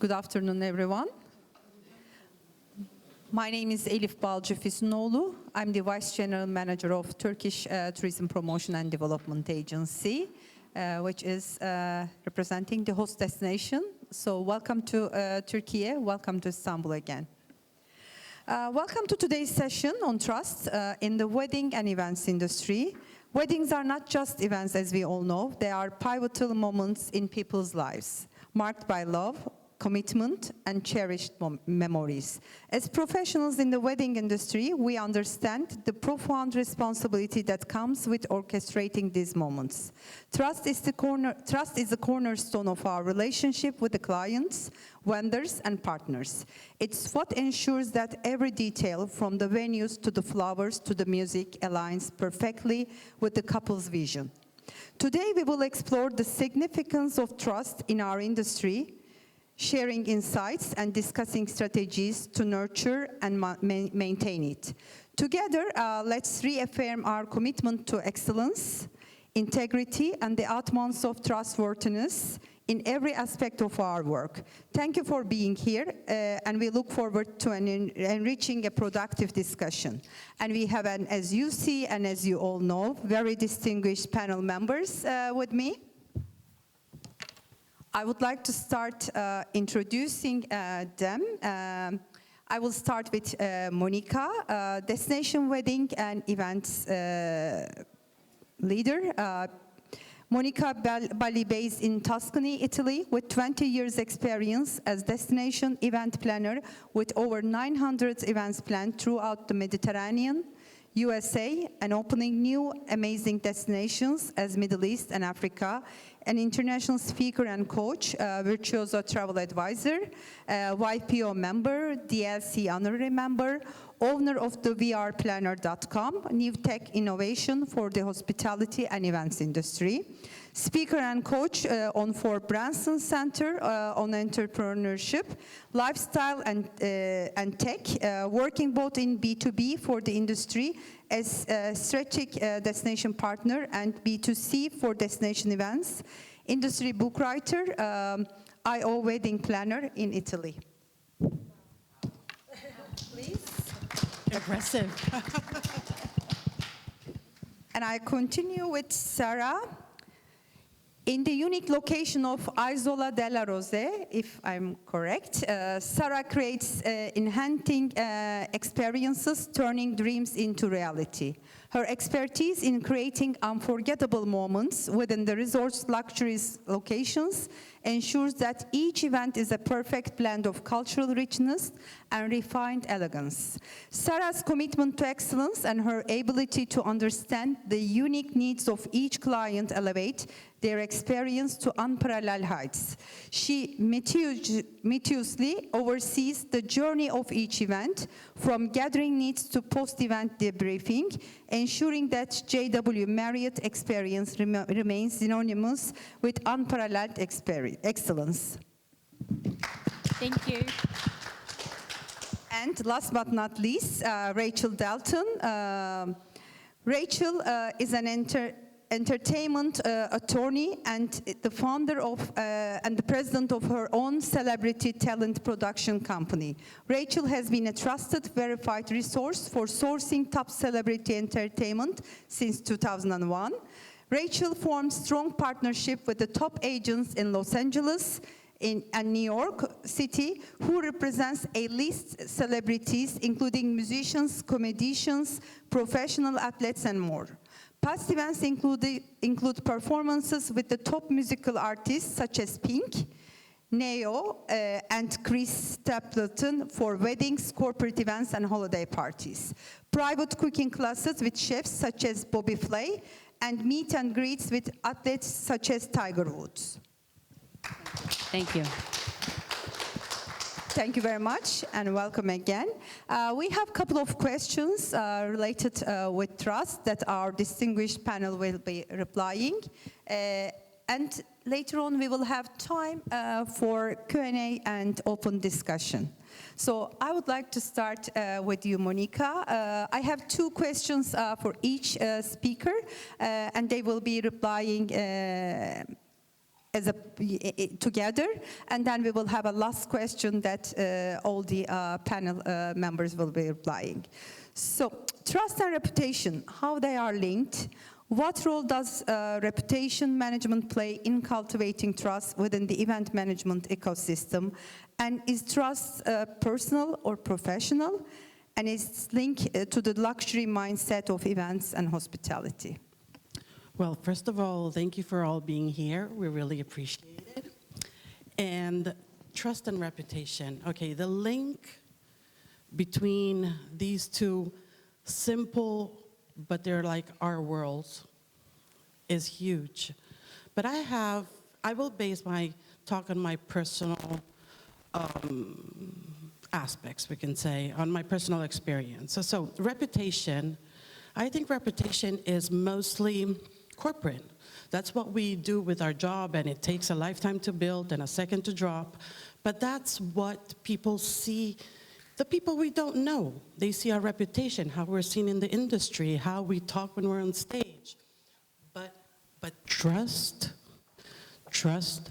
Good afternoon, everyone. My name is Elife Balci Fisung. I'm the Vice General Manager of Turkish Tourism Promotion and Development Agency, which is representing the host destination. So welcome to Turkey, welcome to Istanbul again. Welcome to today's session on trust in the wedding and events industry. Weddings are not just events, as we all know. They are pivotal moments in people's lives, marked by love, commitment, and cherished memories. As professionals in the wedding industry, we understand the profound responsibility that comes with orchestrating these moments. Trust is the cornerstone of our relationship with the clients, vendors, and partners. It's what ensures that every detail, from the venues to the flowers to the music, aligns perfectly with the couple's vision. Today, we will explore the significance of trust in our industry, sharing insights and discussing strategies to nurture and maintain it. Together, let's reaffirm our commitment to excellence, integrity, and the utmost of trustworthiness in every aspect of our work. Thank you for being here, and we look forward to enriching a productive discussion. And we have, as you see and as you all know, very distinguished panel members with me. I would like to start introducing them. I will start with Monica, Destination Wedding and Events leader. Monica Balli, based in Tuscany, Italy, with 20 years experience as destination event planner with over 900 events planned throughout the Mediterranean, USA, and opening new amazing destinations as Middle East and Africa, an international speaker and coach, virtuoso travel advisor, YPO member, DLC honorary member, owner of the VRplanner.com, new tech innovation for the hospitality and events industry, speaker and coach on for Branson Center on entrepreneurship, lifestyle and tech, working both in B2B for the industry as a strategic destination partner and B2C for destination events, industry book writer, IO wedding planner in Italy. Please. Aggressive. And I continue with Sara. In the unique location of Isola della Rose, if I'm correct, Sara creates enhancing experiences, turning dreams into reality. Her expertise in creating unforgettable moments within the resort's luxurious locations ensures that each event is a perfect blend of cultural richness and refined elegance. Sara's commitment to excellence and her ability to understand the unique needs of each client elevate their experience to unparalleled heights. She meticulously oversees the journey of each event, from gathering needs to post-event debriefing, ensuring that JW Marriott experience remains synonymous with unparalleled excellence. Thank you. And last but not least, Rachel Dalton. Rachel is an entertainment attorney and the founder of and the president of her own celebrity talent production company. Rachel has been a trusted, verified resource for sourcing top celebrity entertainment since 2001. Rachel formed strong partnership with the top agents in Los Angeles and New York City, who represents A-list celebrities, including musicians, comedians, professional athletes, and more. Past events include performances with the top musical artists such as Pink, Neo, and Chris Stapleton for weddings, corporate events, and holiday parties. Private cooking classes with chefs such as Bobby Flay, and meet and greets with athletes such as Tiger Woods. Thank you. Thank you very much, and welcome again. We have a couple of questions related with trust that our distinguished panel will be replying. And later on, we will have time for Q&A and open discussion. So I would like to start with you, Monica. I have two questions for each speaker, and they will be replying as a, together, and then we will have a last question that all the panel members will be replying. So, trust and reputation, how they are linked. What role does reputation management play in cultivating trust within the event management ecosystem? And is trust personal or professional? And is linked to the luxury mindset of events and hospitality? Well, first of all, thank you for all being here. We really appreciate it. And trust and reputation. Okay, the link between these two simple, but they're like our worlds, is huge. But I will base my talk on my personal aspects, we can say, on my personal experience. So reputation, I think reputation is mostly corporate. That's what we do with our job, and it takes a lifetime to build and a second to drop. But that's what people see. The people we don't know, they see our reputation, how we're seen in the industry, how we talk when we're on stage. But trust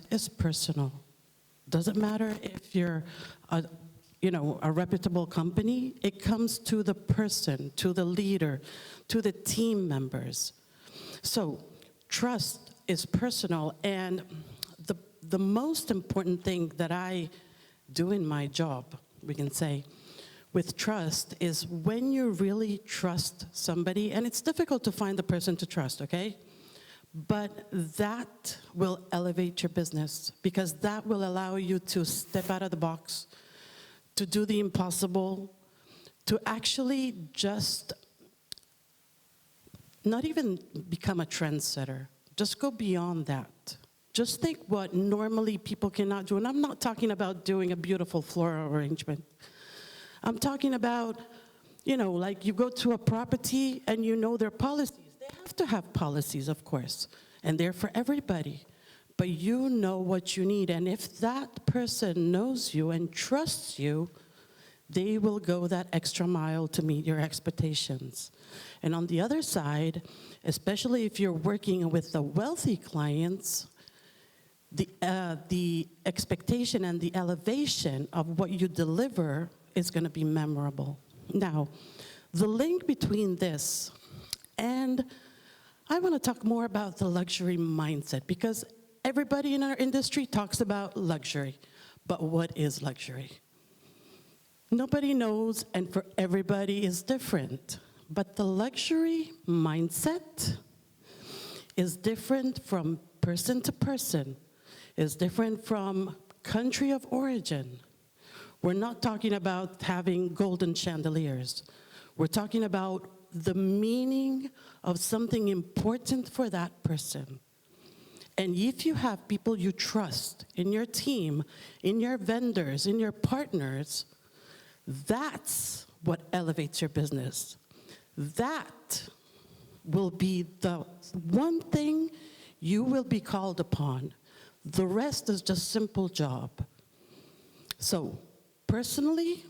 is personal. Doesn't matter if you're a reputable company, it comes to the person, to the leader, to the team members. So trust is personal, and the most important thing that I do in my job, we can say, with trust is when you really trust somebody, and it's difficult to find the person to trust, okay? But that will elevate your business, because that will allow you to step out of the box, to do the impossible, to actually just not even become a trendsetter, just go beyond that. Just think what normally people cannot do. And I'm not talking about doing a beautiful floral arrangement. I'm talking about, like you go to a property and you know their policies. They have to have policies, of course, and they're for everybody. But you know what you need, and if that person knows you and trusts you, they will go that extra mile to meet your expectations. And on the other side, especially if you're working with the wealthy clients, the expectation and the elevation of what you deliver is going to be memorable. Now, the link between this and I want to talk more about the luxury mindset, because everybody in our industry talks about luxury, but what is luxury? Nobody knows, and for everybody is different. But the luxury mindset is different from person to person, is different from country of origin. We're not talking about having golden chandeliers. We're talking about the meaning of something important for that person. And if you have people you trust in your team, in your vendors, in your partners, that's what elevates your business. That will be the one thing you will be called upon. The rest is just simple job. So, personally,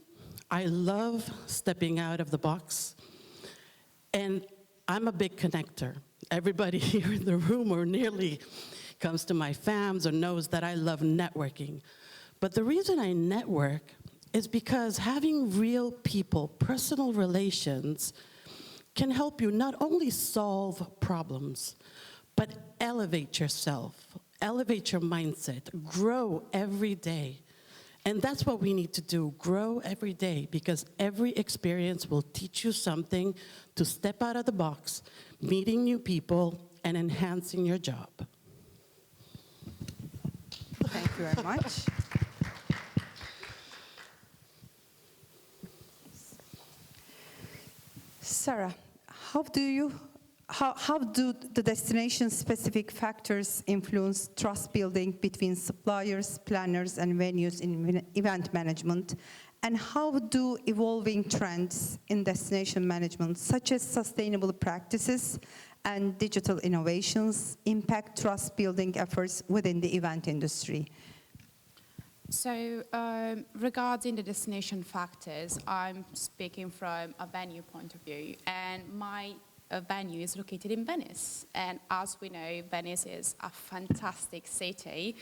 I love stepping out of the box, and I'm a big connector. Everybody here in the room, or nearly, comes to my FAMs or knows that I love networking. But the reason I network is because having real people, personal relations, can help you not only solve problems, but elevate yourself, elevate your mindset, grow every day. And that's what we need to do, grow every day, because every experience will teach you something to step out of the box, meeting new people, and enhancing your job. Thank you very much. Sara, how do the destination-specific factors influence trust building between suppliers, planners, and venues in event management? And how do evolving trends in destination management, such as sustainable practices and digital innovations, impact trust building efforts within the event industry? So regarding the destination factors, I'm speaking from a venue point of view, and my venue is located in Venice. And as we know, Venice is a fantastic city,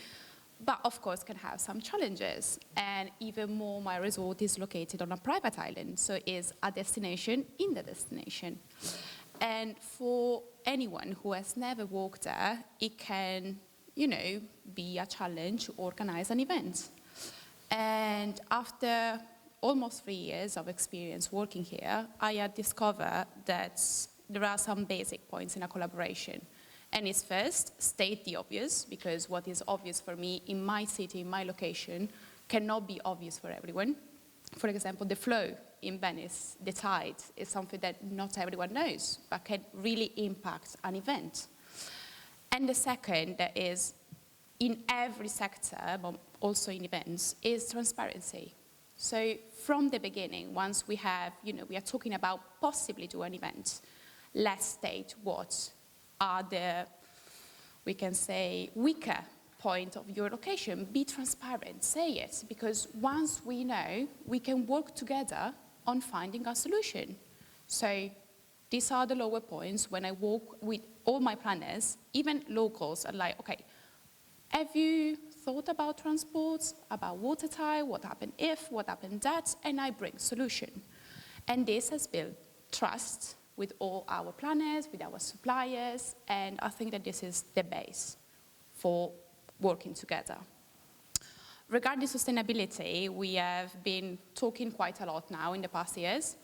but of course can have some challenges. And even more, my resort is located on a private island, so it's a destination in the destination. And for anyone who has never walked there, it can, be a challenge to organize an event. And after almost 3 years of experience working here, I had discovered that there are some basic points in a collaboration. And it's first, state the obvious, because what is obvious for me in my city, in my location, cannot be obvious for everyone. For example, the flow in Venice, the tide, is something that not everyone knows, but can really impact an event. And the second is, in every sector, but also in events, is transparency. So from the beginning, once we have, we are talking about possibly do an event, let's state what are the, we can say, weaker point of your location. Be transparent, say it, because once we know, we can work together on finding a solution. So these are the lower points. When I work with all my planners, even locals are like, okay, have you thought about transports, about water tide, what happened if, what happened that, and I bring solution. And this has built trust with all our planners, with our suppliers, and I think that this is the base for working together. Regarding sustainability, we have been talking quite a lot now in the past years.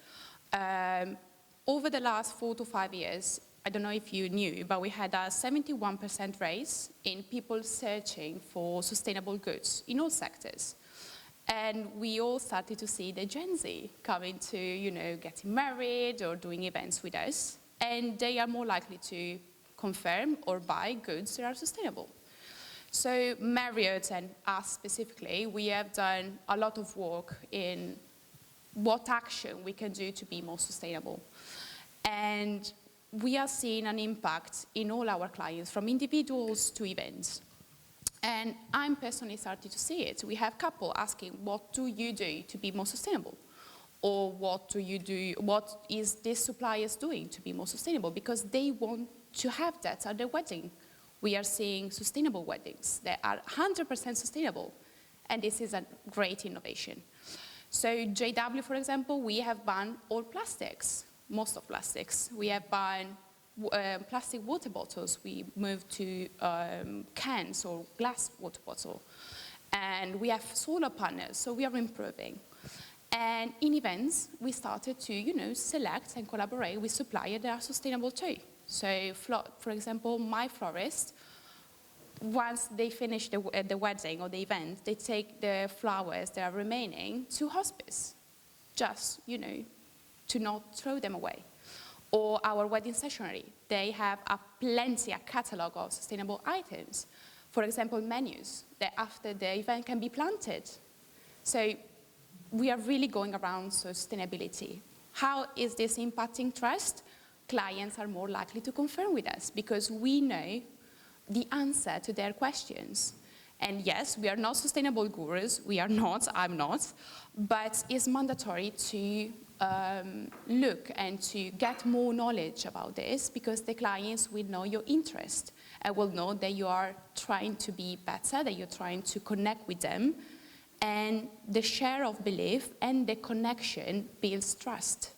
Over the last 4 to 5 years, I don't know if you knew, but we had a 71% raise in people searching for sustainable goods in all sectors. And we all started to see the Gen Z coming to, getting married or doing events with us. And they are more likely to confirm or buy goods that are sustainable. So Marriott and us specifically, we have done a lot of work in what action we can do to be more sustainable. And we are seeing an impact in all our clients, from individuals to events. And I'm personally starting to see it. We have couples asking, what do you do to be more sustainable? Or what do you do, what is this suppliers doing to be more sustainable? Because they want to have that at their wedding. We are seeing sustainable weddings that are 100% sustainable. And this is a great innovation. So JW, for example, we have banned all plastics. Most of plastics. We have banned plastic water bottles. We moved to cans or glass water bottle. And we have solar panels, so we are improving. And in events, we started to, select and collaborate with suppliers that are sustainable too. So, for example, my florist, once they finish the wedding or the event, they take the flowers that are remaining to hospice, just, to not throw them away. Or our wedding stationery, they have a catalog of sustainable items. For example, menus that after the event can be planted. So we are really going around sustainability. How is this impacting trust? Clients are more likely to confirm with us because we know the answer to their questions. And yes, we are not sustainable gurus, we are not, I'm not, but it's mandatory to look and to get more knowledge about this because the clients will know your interest and will know that you are trying to be better, that you're trying to connect with them. And the share of belief and the connection builds trust.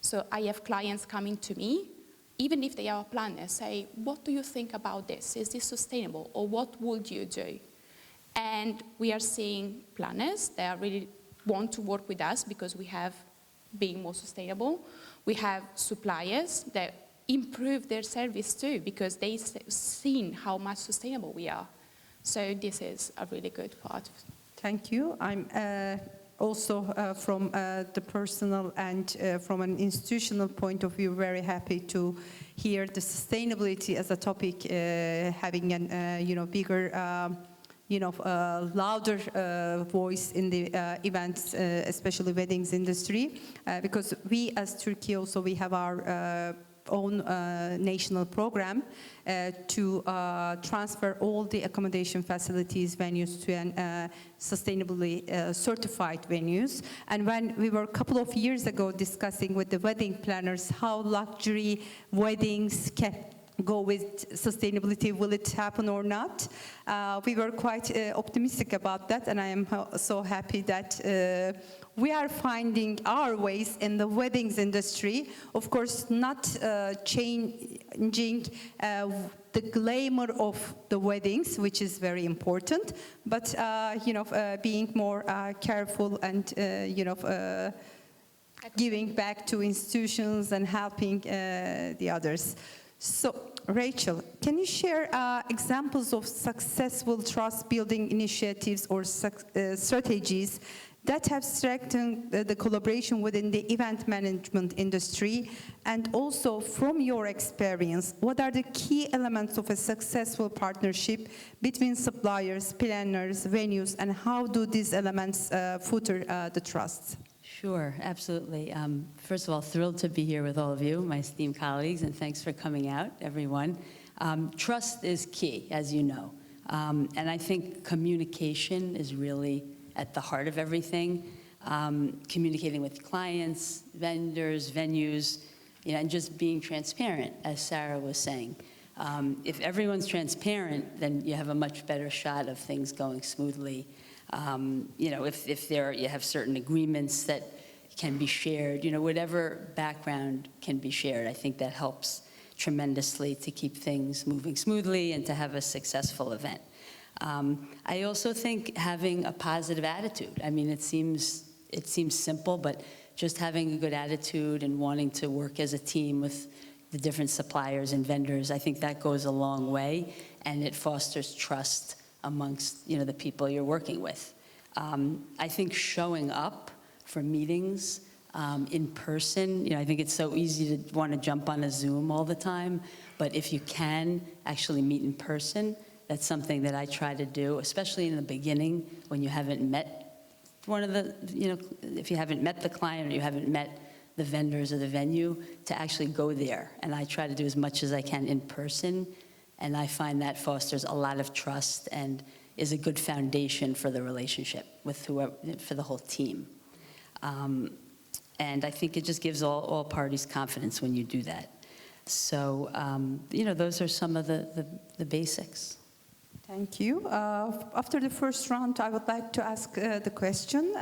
So I have clients coming to me, even if they are planners, say, what do you think about this? Is this sustainable? Or what would you do? And we are seeing planners that really want to work with us because we have been more sustainable. We have suppliers that improve their service too because they've seen how much sustainable we are. So this is a really good part. Thank you. I'm also from the personal and from an institutional point of view very happy to hear the sustainability as a topic having an bigger louder voice in the events, especially weddings industry, because we as Turkey also, we have our own national program to transfer all the accommodation facilities, venues to sustainably certified venues. And when we were a couple of years ago discussing with the wedding planners how luxury weddings can go with sustainability, will it happen or not? We were quite optimistic about that, and I am so happy that we are finding our ways in the weddings industry. Of course, not changing the glamour of the weddings, which is very important, but being more careful and giving back to institutions and helping the others. So, Rachel, can you share examples of successful trust-building initiatives or strategies that have strengthened the collaboration within the event management industry? And also, from your experience, what are the key elements of a successful partnership between suppliers, planners, venues, and how do these elements foster the trust? Sure, absolutely. First of all, thrilled to be here with all of you, my esteemed colleagues, and thanks for coming out, everyone. Trust is key, as you know. And I think communication is really at the heart of everything. Communicating with clients, vendors, venues, and just being transparent, as Sara was saying. If everyone's transparent, then you have a much better shot of things going smoothly. If you have certain agreements that can be shared, whatever background can be shared, I think that helps tremendously to keep things moving smoothly and to have a successful event. I also think having a positive attitude. I mean, it seems simple, but just having a good attitude and wanting to work as a team with the different suppliers and vendors, I think that goes a long way, and it fosters trust amongst the people you're working with. I think showing up for meetings in person, I think it's so easy to want to jump on a Zoom all the time, but if you can actually meet in person, that's something that I try to do, especially in the beginning when you haven't met if you haven't met the client or you haven't met the vendors or the venue, to actually go there. And I try to do as much as I can in person. And I find that fosters a lot of trust and is a good foundation for the relationship with whoever, for the whole team. And I think it just gives all parties confidence when you do that. So, those are some of the basics. Thank you. After the first round, I would like to ask the question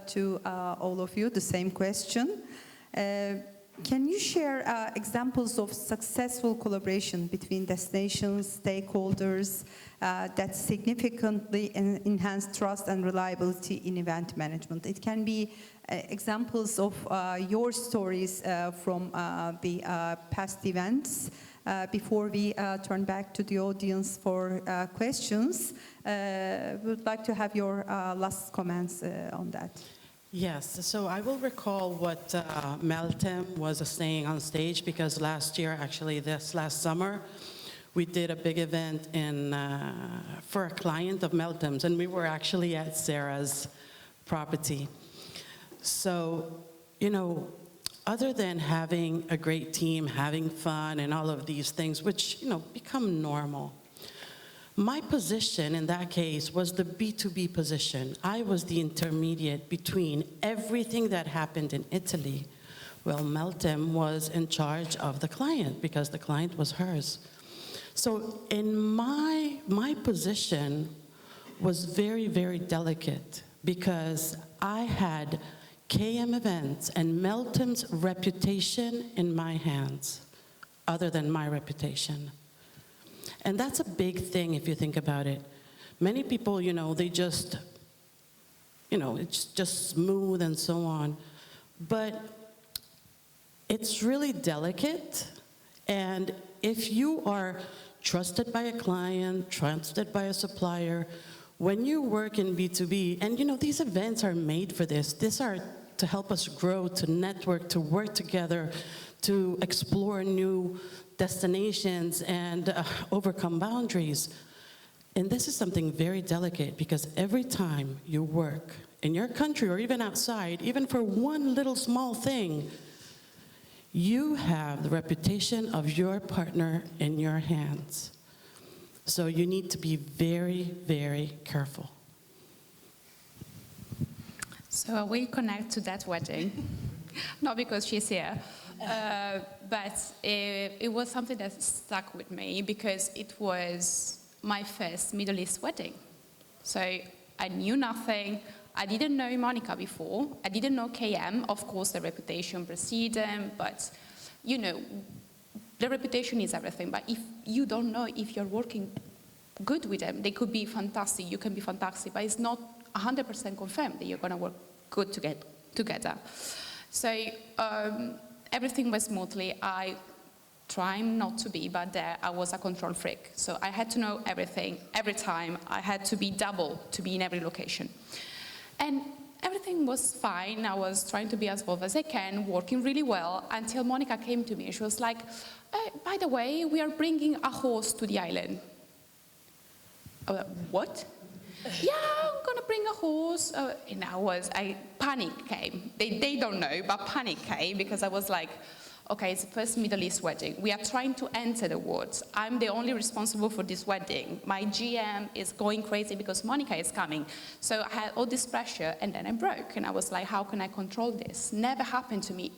to all of you, the same question. Can you share examples of successful collaboration between destinations, stakeholders that significantly enhance trust and reliability in event management? It can be examples of your stories from the past events. Before we turn back to the audience for questions, we would like to have your last comments on that. Yes, so I will recall what Meltem was saying on stage, because last year, actually this last summer, we did a big event for a client of Meltem's, and we were actually at Sara's property. So, other than having a great team, having fun, and all of these things, which, become normal, my position in that case was the B2B position. I was the intermediate between everything that happened in Italy. Well, Meltem was in charge of the client because the client was hers. So in my position was very, very delicate, because I had KM Events and Meltem's reputation in my hands, other than my reputation. And that's a big thing if you think about it. Many people, they just, it's just smooth and so on. But it's really delicate. And if you are trusted by a client, trusted by a supplier, when you work in B2B, and these events are made for this. These are to help us grow, to network, to work together, to explore new destinations and overcome boundaries. And this is something very delicate, because every time you work in your country or even outside, even for one little small thing, You have the reputation of your partner in your hands. So you need to be very, very careful. So I will connect to that wedding, not because she's here, but it was something that stuck with me because it was my first Middle East wedding. So I knew nothing. I didn't know Monica before. I didn't know KM. Of course, the reputation precedes them, but you know, the reputation is everything. But if you don't know if you're working good with them, they could be fantastic. You can be fantastic, but it's not 100% confirmed that you're going to work good together. So everything was smoothly. I tried not to be, but there I was a control freak. So I had to know everything, every time. I had to be double to be in every location. And everything was fine. I was trying to be as bold as I can, working really well, until Monica came to me. She was like, by the way, we are bringing a horse to the island. What? Yeah, I'm gonna bring a horse. And panic came. They don't know, but panic came because I was like, okay, it's the first Middle East wedding. We are trying to enter the words. I'm the only responsible for this wedding. My GM is going crazy because Monica is coming. So I had all this pressure, and then I broke. And I was like, how can I control this? Never happened to me.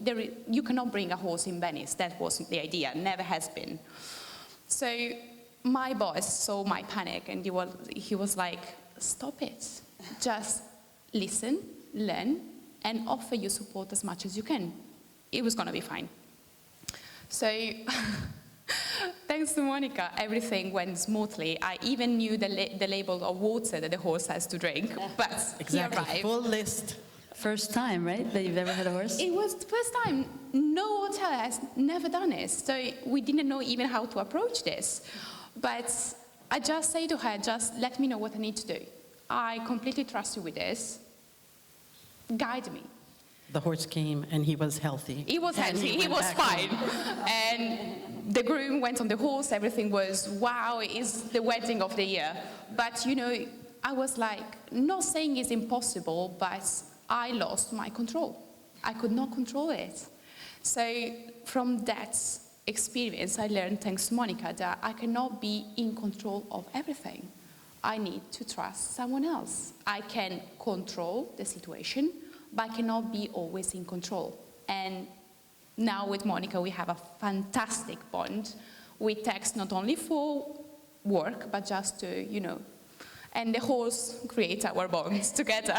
You cannot bring a horse in Venice. That wasn't the idea. Never has been. So my boss saw my panic, and he was like, stop it. Just listen, learn, and offer your support as much as you can. It was going to be fine. So thanks to Monica, everything went smoothly. I even knew the label of water that the horse has to drink, but Exactly. he arrived. Full list. First time, right, that you've ever had a horse? It was the first time. No hotel has never done it, so we didn't know even how to approach this. But I just say to her, just let me know what I need to do. I completely trust you with this. Guide me. The horse came and he was healthy. He was healthy, he was fine. And the groom went on the horse, everything was, wow, it's the wedding of the year. But you know, I was like, not saying it's impossible, but I lost my control. I could not control it. So from that experience, I learned, thanks to Monica, that I cannot be in control of everything. I need to trust someone else. I can control the situation, but I cannot be always in control. And now with Monica, we have a fantastic bond. We text not only for work, but just to, you know, and the horse creates our bonds together.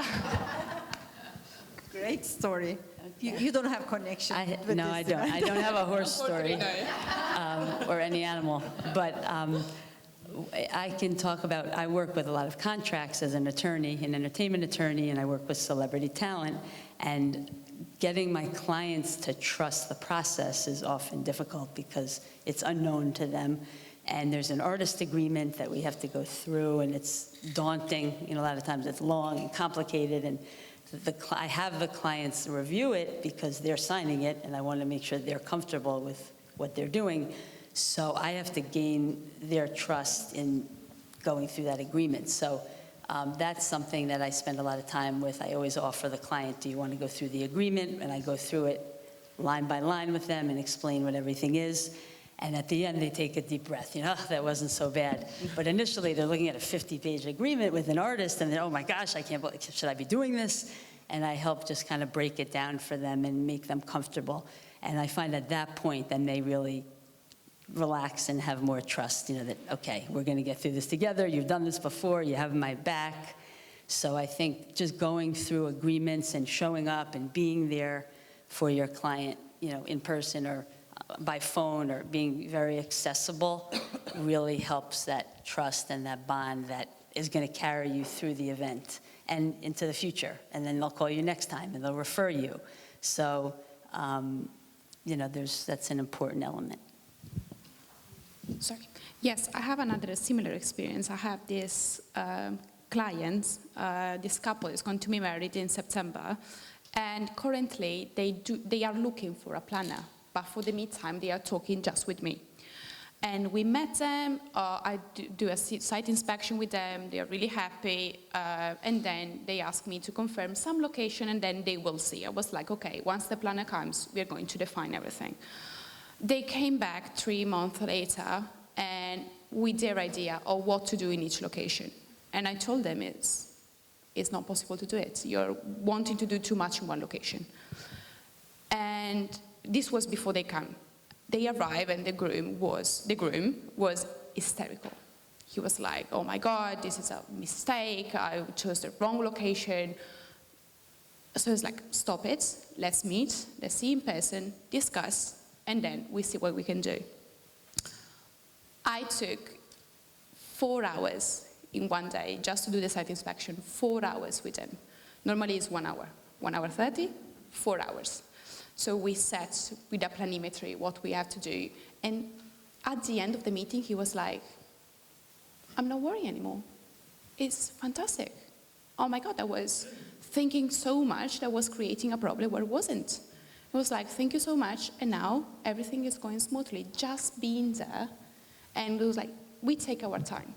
Great story. You don't have connection with No, this, I don't. right? I don't have a horse story or any animal. But I can talk about, I work with a lot of contracts as an attorney, an entertainment attorney, and I work with celebrity talent. And getting my clients to trust the process is often difficult because it's unknown to them. And there's an artist agreement that we have to go through, and it's daunting. You know, a lot of times it's long and complicated, and I have the clients review it because they're signing it, and I want to make sure they're comfortable with what they're doing. So I have to gain their trust in going through that agreement. So that's something that I spend a lot of time with. I always offer the client, do you want to go through the agreement? And I go through it line by line with them and explain what everything is. And at the end, they take a deep breath. You know, oh, that wasn't so bad. But initially, they're looking at a 50-page agreement with an artist, and they're, oh my gosh, I can't believe, should I be doing this? And I help just kind of break it down for them and make them comfortable. And I find at that point, then they really relax and have more trust, you know, that, okay, we're going to get through this together. You've done this before. You have my back. So I think just going through agreements and showing up and being there for your client, you know, in person or by phone or being very accessible really helps that trust and that bond that is going to carry you through the event and into the future. And then they'll call you next time and they'll refer you. So, you know, that's an important element. Sorry. Yes, I have another similar experience. I have this client, this couple is going to be married in September, and currently they are looking for a planner. But for the meantime, they are talking just with me. And we met them, I do a site inspection with them, they're really happy, and then they asked me to confirm some location and then they will see. I was like, okay, once the planner comes, we're going to define everything. They came back 3 months later and with their idea of what to do in each location. And I told them it's not possible to do it. You're wanting to do too much in one location. And this was before they come. They arrived and the groom was hysterical. He was like, oh my God, this is a mistake. I chose the wrong location. So it's like, stop it. Let's meet. Let's see in person, discuss, and then we see what we can do. I took 4 hours in one day just to do the site inspection, 4 hours with them. Normally it's 1 hour, 1 hour 30, 4 hours. So we set with a planimetry what we have to do. And at the end of the meeting, he was like, I'm not worrying anymore. It's fantastic. Oh my God, I was thinking so much that was creating a problem where it wasn't. It was like, thank you so much, and now everything is going smoothly. Just being there, and it was like, we take our time.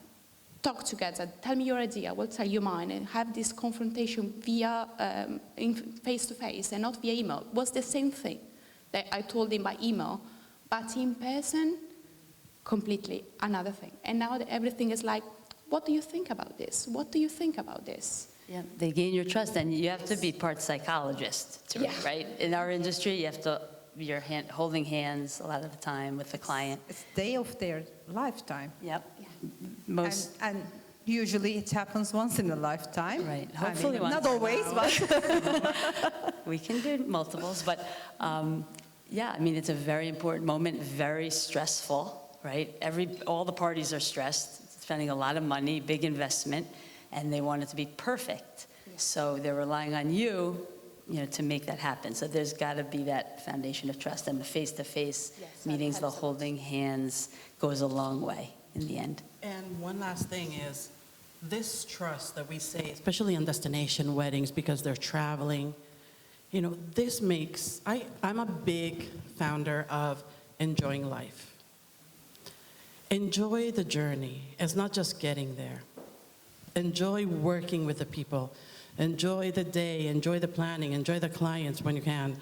Talk together, tell me your idea, we'll tell you mine, and have this confrontation via face-to-face and not via email. It was the same thing that I told him by email, but in person, completely another thing. And now that everything is like, what do you think about this? What do you think about this? Yeah, they gain your trust, and you have to be part psychologist, right? In our industry, you have to, you're holding hands a lot of the time with the client. It's day of their lifetime. Yep. Yeah. Most, And usually it happens once in a lifetime. Right. I mean, Hopefully once not in a always, but we can do multiples, but yeah, I mean, it's a very important moment, very stressful, right? All the parties are stressed, spending a lot of money, big investment, and they want it to be perfect. Yeah. So they're relying on you, to make that happen. So there's got to be that foundation of trust, and the face-to-face Yes, meetings, the absolutely. holding hands goes a long way in the end. And one last thing is, this trust that we say, especially on destination weddings because they're traveling, this makes, I'm a big founder of enjoying life. Enjoy the journey. It's not just getting there. Enjoy working with the people. Enjoy the day, enjoy the planning, enjoy the clients when you can.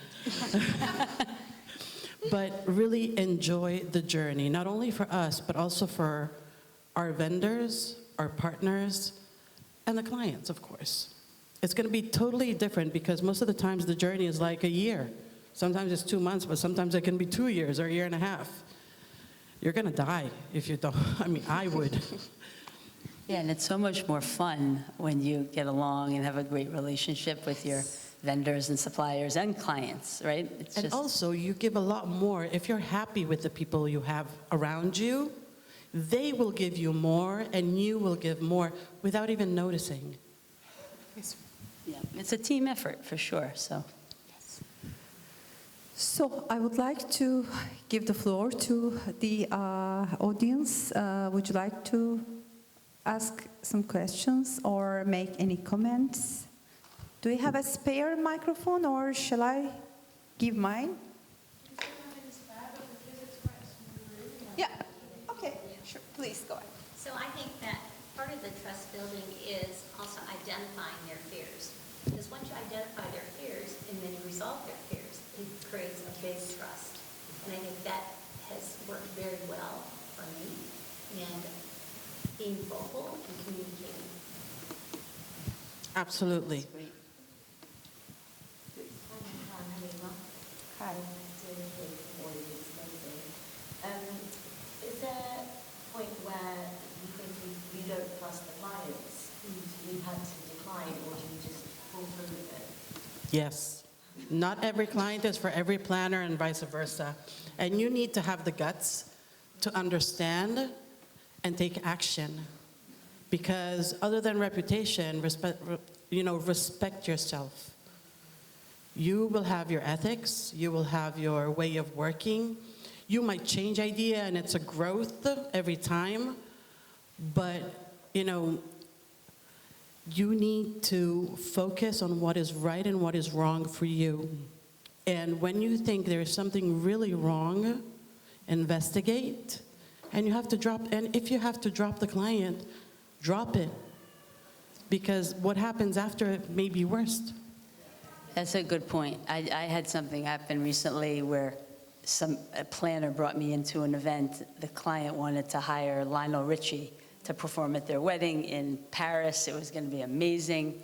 But really enjoy the journey, not only for us, but also for our vendors, our partners, and the clients, of course. It's going to be totally different because most of the times the journey is like a year. Sometimes it's 2 months, but sometimes it can be 2 years or a year and a half. You're going to die if you don't. I mean, I would. Yeah, and it's so much more fun when you get along and have a great relationship with your vendors and suppliers and clients, right? It's And also, you give a lot more. If you're happy with the people you have around you, they will give you more, and you will give more without even noticing. yeah, it's a team effort for sure. So I would like to give the floor to the audience. Would you like to ask some questions or make any comments? Do we have a spare microphone, or shall I give mine? Yeah, okay, sure, please go ahead. So I think that part of the trust building is also identifying their fears. Because once you identify their fears and then you resolve their fears, it creates a big trust. And I think that has worked very well for me. And being vocal and communicating. Absolutely. Hi. Is there a point where you think you don't trust the clients? You've had to decline, or do you just pull through with it? Yes. Not every client is for every planner and vice versa. And you need to have the guts to understand and take action. Because other than reputation, respect yourself. You will have your ethics, you will have your way of working. You might change idea and it's a growth every time, but you need to focus on what is right and what is wrong for you. And when you think there is something really wrong, investigate And you have to drop, and if you have to drop the client, drop it. Because what happens after it may be worse. That's a good point. I had something happen recently where a planner brought me into an event. The client wanted to hire Lionel Richie to perform at their wedding in Paris. It was going to be amazing.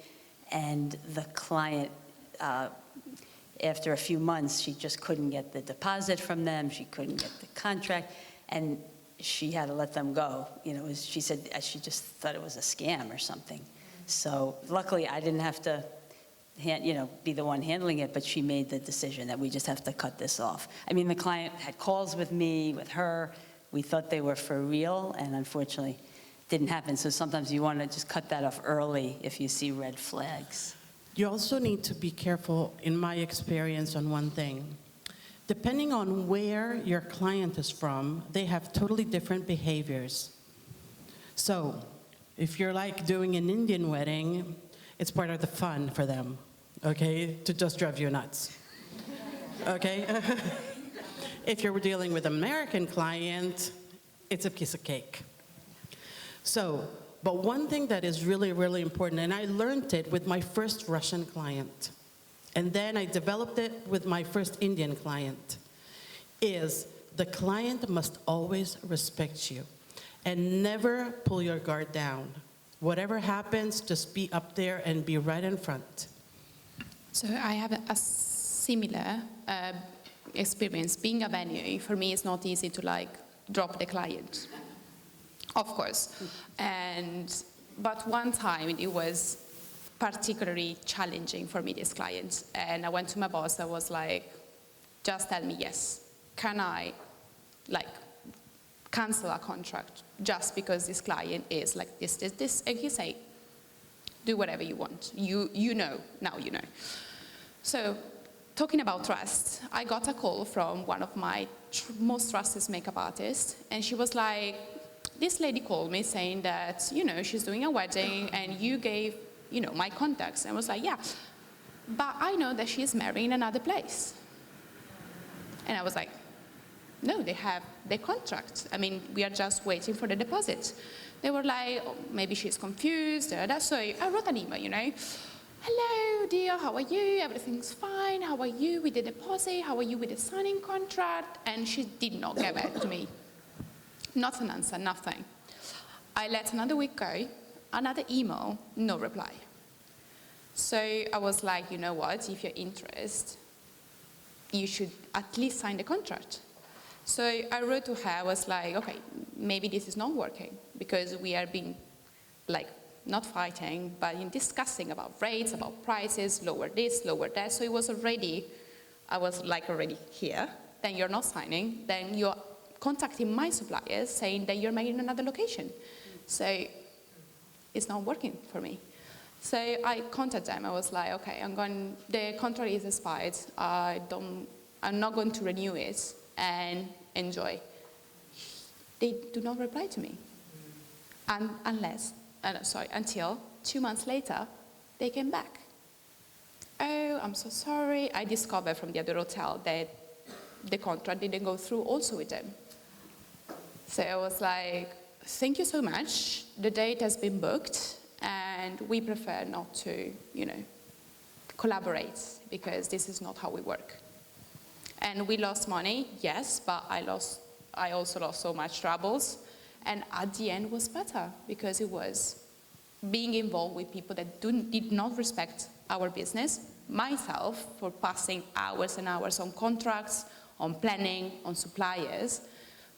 And the client, after a few months, she just couldn't get the deposit from them. She couldn't get the contract. And she had to let them go. You know, she said she just thought it was a scam or something. So luckily, I didn't have to be the one handling it, but she made the decision that we just have to cut this off. I mean, the client had calls with me, with her. We thought they were for real, and unfortunately, didn't happen. So sometimes you want to just cut that off early if you see red flags. You also need to be careful, in my experience, on one thing. Depending on where your client is from, they have totally different behaviors. So if you're like doing an Indian wedding, it's part of the fun for them, okay, to just drive you nuts, okay? If you're dealing with an American client, it's a piece of cake. So, but one thing that is really, really important, and I learned it with my first Russian client, and then I developed it with my first Indian client, is the client must always respect you and never pull your guard down. Whatever happens, just be up there and be right in front. So I have a similar experience. Being a venue, for me, it's not easy to drop the client, of course. But one time it was particularly challenging for me, this client. And I went to my boss, I was like, just tell me yes. Can I cancel a contract just because this client is like this? And he say, do whatever you want. You know, now you know. So talking about trust, I got a call from one of my most trusted makeup artists, and she was like, this lady called me saying that, she's doing a wedding and you gave, my contacts. And I was like, yeah, but I know that she's marrying another place. And I was like, no, they have the contract. I mean, we are just waiting for the deposit. They were like, oh, maybe she's confused. So I wrote an email, hello, dear, how are you? Everything's fine. How are you with the deposit? How are you with the signing contract? And she did not get back to me. Not an answer, nothing. I let another week go, another email, no reply. So I was like, you know what, if you're interested, you should at least sign the contract. So I wrote to her, I was like, okay, maybe this is not working because we are being not fighting, but in discussing about rates, about prices, lower this, lower that. So I was already here. Then you're not signing. Then you're contacting my suppliers saying that you're making another location. So it's not working for me. So I contacted them. I was like, okay, the contract is expired. I'm not going to renew it and enjoy. They do not reply to me. And until 2 months later, they came back. Oh, I'm so sorry. I discovered from the other hotel that the contract didn't go through also with them. So I was like, thank you so much. The date has been booked, and we prefer not to, collaborate because this is not how we work. And we lost money, yes, but I also lost so much troubles. And at the end was better because it was being involved with people that did not respect our business, myself for passing hours and hours on contracts, on planning, on suppliers.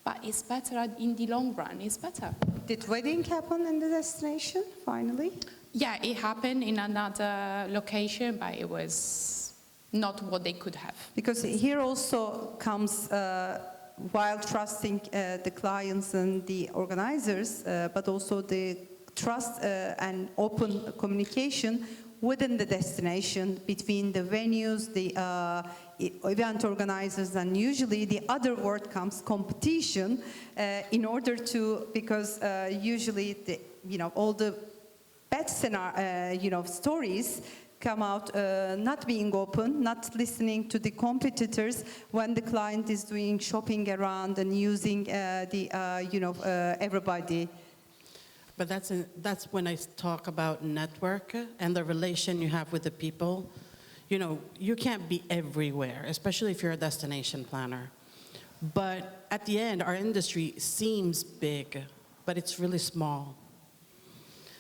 But it's better in the long run, it's better. Did wedding happen in the destination, finally? Yeah, it happened in another location, but it was not what they could have. Because here also comes, while trusting the clients and the organizers, but also the trust and open communication within the destination between the venues, the event organizers, and usually the other word comes competition in order to, because usually all the bad scenario, stories come out not being open, not listening to the competitors when the client is doing shopping around and using everybody. But that's when I talk about network and the relation you have with the people. You know, you can't be everywhere, especially if you're a destination planner. But at the end, our industry seems big, but it's really small.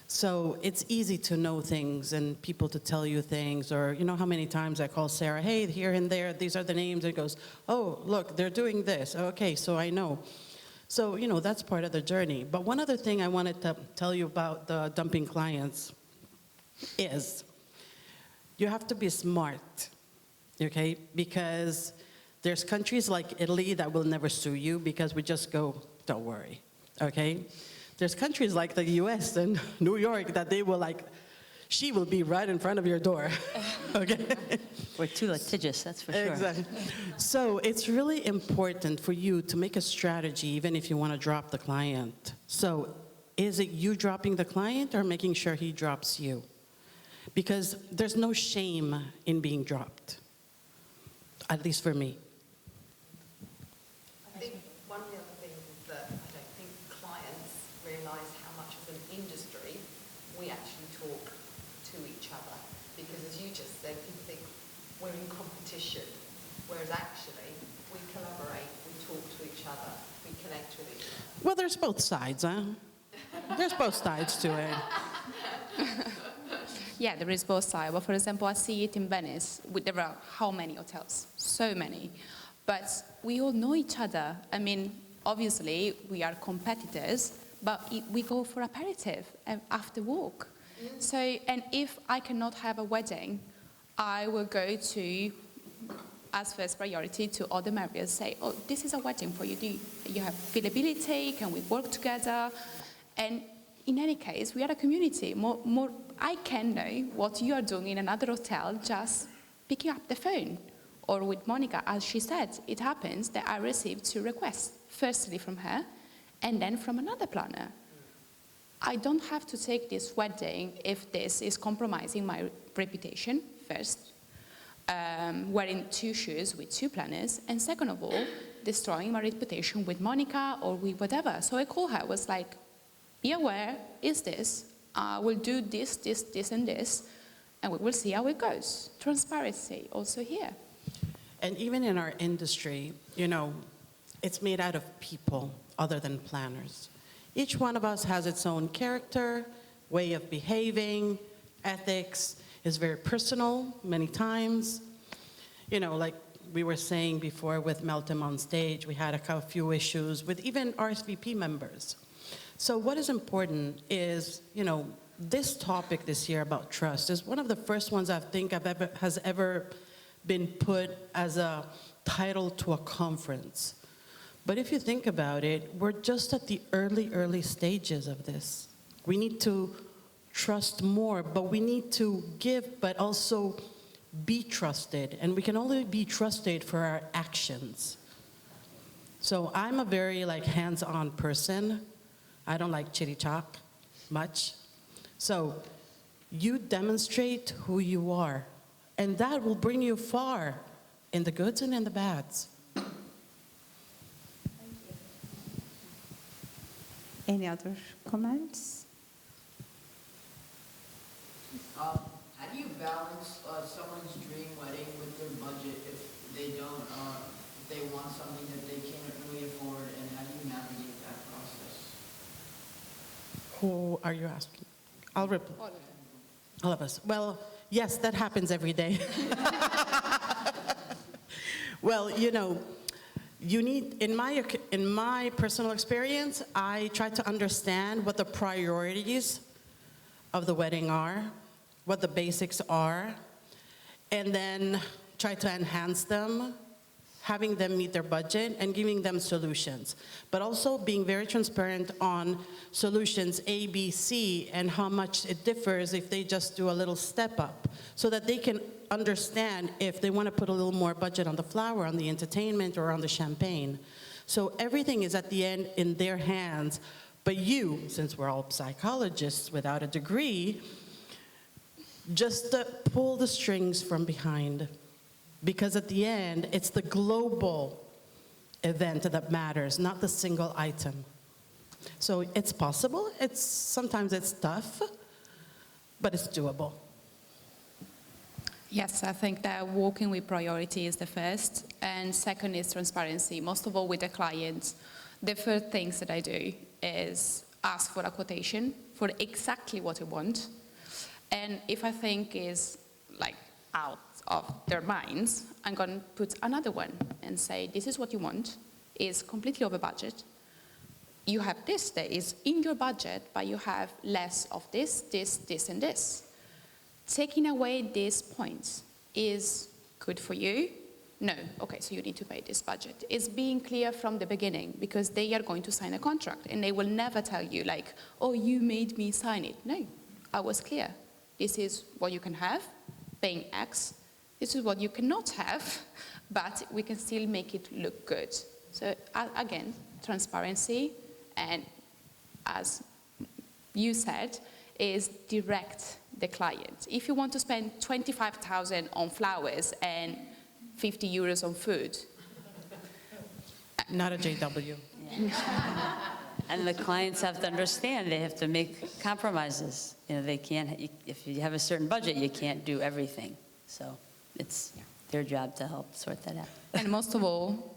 So it's easy to know things and people to tell you things, or you know how many times I call Sara, hey, here and there, these are the names, and it goes, oh, look, they're doing this. Okay, so I know. So, you know, that's part of the journey. But one other thing I wanted to tell you about the dumping clients is you have to be smart, okay? Because there's countries like Italy that will never sue you because we just go, don't worry, okay? There's countries like the US and New York that they will like, she will be right in front of your door, okay? We're too litigious, that's for sure. Exactly. So it's really important for you to make a strategy, even if you want to drop the client. So is it you dropping the client or making sure he drops you? Because there's no shame in being dropped, at least for me. I think one of the other things is that I don't think clients realise how much as an industry we actually talk to each other. Because as you just said, people think we're in competition, whereas actually we collaborate, we talk to each other, we connect with each other. Well, there's both sides, huh? There's both sides to it. Yeah, there is both sides. But for example, I see it in Venice. There are how many hotels? So many. But we all know each other. I mean, obviously, we are competitors, but we go for aperitif after work. So, and if I cannot have a wedding, I will go to, as first priority, to other areas, say, oh, this is a wedding for you. Do you have availability? Can we work together? And in any case, we are a community. I can know what you are doing in another hotel just picking up the phone. Or with Monica, as she said, it happens that I receive 2 requests, firstly from her, and then from another planner. I don't have to take this wedding if this is compromising my reputation, first, wearing 2 shoes with 2 planners, and second of all, destroying my reputation with Monica or with whatever. So I called her, was like, be aware, is this? We'll do this, this, this, and this, and we will see how it goes. Transparency also here. And even in our industry, you know, it's made out of people other than planners. Each one of us has its own character, way of behaving, ethics, is very personal many times. You know, like we were saying before with Meltem on stage, we had a few issues with even RSVP members. So what is important is, you know, this topic this year about trust is one of the first ones I think has ever been put as a title to a conference. But if you think about it, we're just at the early stages of this. We need to trust more, but we need to give, but also be trusted. And we can only be trusted for our actions. So I'm a very hands-on person. I don't like chitty-chop much. So you demonstrate who you are, and that will bring you far in the goods and in the bads. Any other comments? How do you balance someone's dream wedding with their budget if they don't, if they want something that they can't really afford, and how do you navigate that process? Who are you asking? I'll reply. All of us. Well, yes, that happens every day. Well, you know, you need, in my personal experience, I try to understand what the priorities of the wedding are, what the basics are, and then try to enhance them, having them meet their budget and giving them solutions. But also being very transparent on solutions A, B, C, and how much it differs if they just do a little step up, so that they can understand if they want to put a little more budget on the flower, on the entertainment, or on the champagne. So everything is at the end in their hands. But you, since we're all psychologists without a degree, just pull the strings from behind, because at the end, it's the global event that matters, not the single item. So it's possible. Sometimes it's tough, but it's doable. Yes, I think that working with priority is the first, and second is transparency. Most of all with the clients, the first things that I do is ask for a quotation for exactly what I want, and if I think is like out of their minds, I'm going to put another one and say, this is what you want, is completely over budget. You have this that is in your budget, but you have less of this, this, this, and this. Taking away these points is good for you? No. Okay, so you need to pay this budget. It's being clear from the beginning, because they are going to sign a contract and they will never tell you like, oh, you made me sign it. No, I was clear. This is what you can have, paying X. This is what you cannot have, but we can still make it look good. So again, transparency, and as you said, is direct the client. If you want to spend 25,000 on flowers and 50 euros on food. Not a JW. And the clients have to understand they have to make compromises. You know, they can't, if you have a certain budget, you can't do everything. So it's their job to help sort that out. And most of all,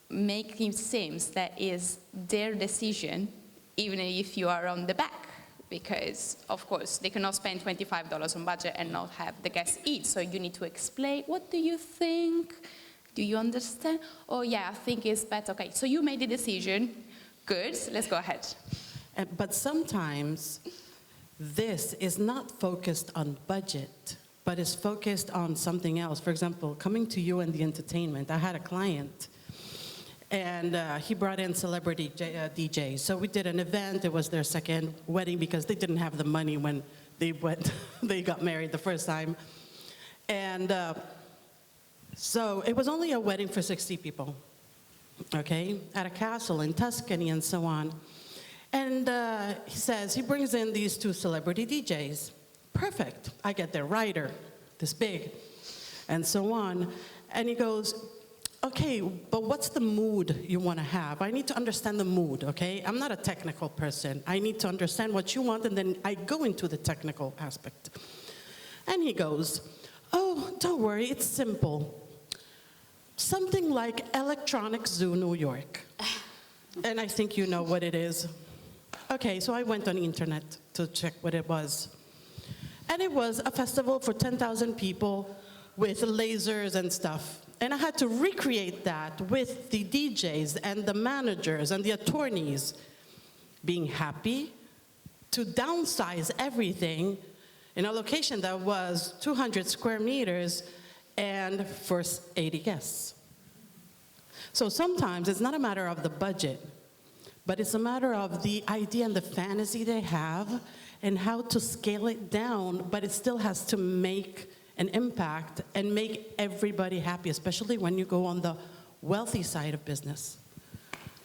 make it seem that is their decision, even if you are on the back. Because, of course, they cannot spend $25 on budget and not have the guests eat. So you need to explain, what do you think? Do you understand? Oh, yeah, I think it's better. Okay, so you made the decision. Good, let's go ahead. But sometimes this is not focused on budget, but is focused on something else. For example, coming to you and the entertainment, I had a client, and he brought in celebrity DJs. So we did an event. It was their second wedding because they didn't have the money when they they got married the first time. And so it was only a wedding for 60 people, okay, at a castle in Tuscany and so on. And he says, he brings in these two celebrity DJs. Perfect. I get their rider, this big, and so on. And he goes, okay, but what's the mood you want to have? I need to understand the mood, okay? I'm not a technical person. I need to understand what you want, and then I go into the technical aspect. And he goes, oh, don't worry, it's simple. Something like Electronic Zoo New York. And I think you know what it is. Okay, so I went on the internet to check what it was. And it was a festival for 10,000 people with lasers and stuff. And I had to recreate that with the DJs and the managers and the attorneys being happy to downsize everything in a location that was 200 square meters and for 80 guests. So sometimes it's not a matter of the budget, but it's a matter of the idea and the fantasy they have and how to scale it down, but it still has to make an impact and make everybody happy, especially when you go on the wealthy side of business.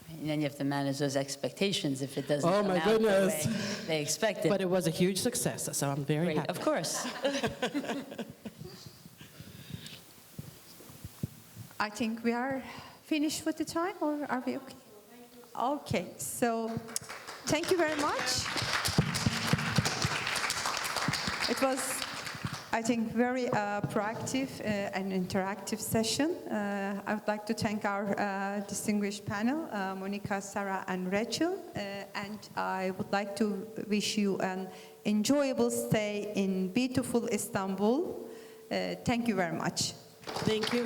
And then you have to manage those expectations if it doesn't Oh come my out goodness. the way they expect it. But it was a huge success, so I'm very Great, happy. of course. I think we are finished with the time, or are we okay? Okay, so thank you very much. It was, I think, very proactive and interactive session. I would like to thank our distinguished panel, Monica, Sara, and Rachel. And I would like to wish you an enjoyable stay in beautiful Istanbul. Thank you very much. Thank you.